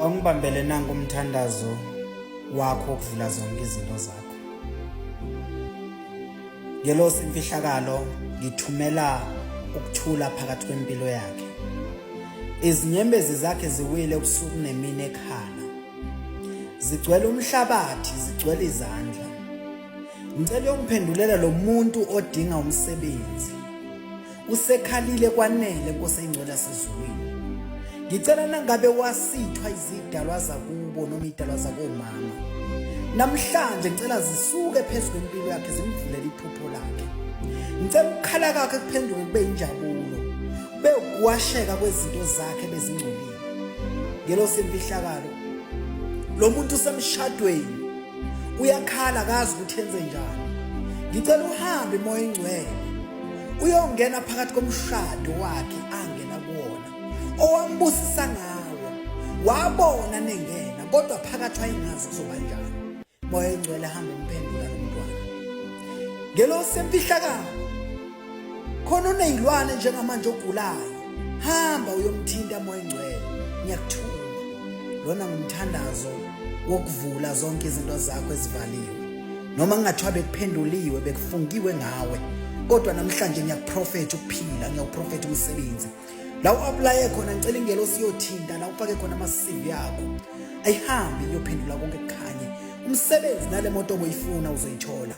Ongibambele nanku umthandazo wakho wokuvula zonke izinto zakho. Ngelosi imfihlakalo ngithumela ukuthula phakathi kwempilo yakhe. Izinyembezi zakhe ziwile ubusuku nemini ekhala. Zigcwele umhlabathi, zigcwele izandla. Ngicela ungiphendulela lo muntu odinga umsebenzi. Usekhalile kwanele Nkosi engcwele sezulwini. Ngicela nangabe wasithwa izidalwa zakubo noma idalwa zakomama. Namhlanje ngicela zisuke phezulu kwempilo yakhe zimvulele iphupho lakhe. Ngicela ukukhala kwakhe kuphenduke kube injabulo. Kube ukuwasheka kwezinto zakhe bezingcolile. Ngelosi imfihlakalo lo muntu usemshadweni uyakhala akazi ukuthi enze njani. Ngicela uhambe moya engcwele uyongena phakathi komshado wakhe angena kuwona owambusisa ngawo wabona nengena kodwa phakathi wayengazi kuzoba njani. Moya engcwele hamba umphendula lo mntwana ngelosi emfihlakalo khona unezilwane njengamanje ogulayo hamba uyomthinta moya engcwele ngiyakuthuma. Lona ngumthandazo wokuvula zonke izinto zakho ezivaliwe noma ngingathiwa bekuphenduliwe bekufungiwe ngawe kodwa namhlanje ngiyakuprofetha ukuphila ngiyakuprofetha umsebenzi la u-apply khona ngicela ingelosi iyothinta la ufake khona ama-CV yakho ayihambe iyophendula konke kukhanye umsebenzi nale moto oboyifuna uzoyithola.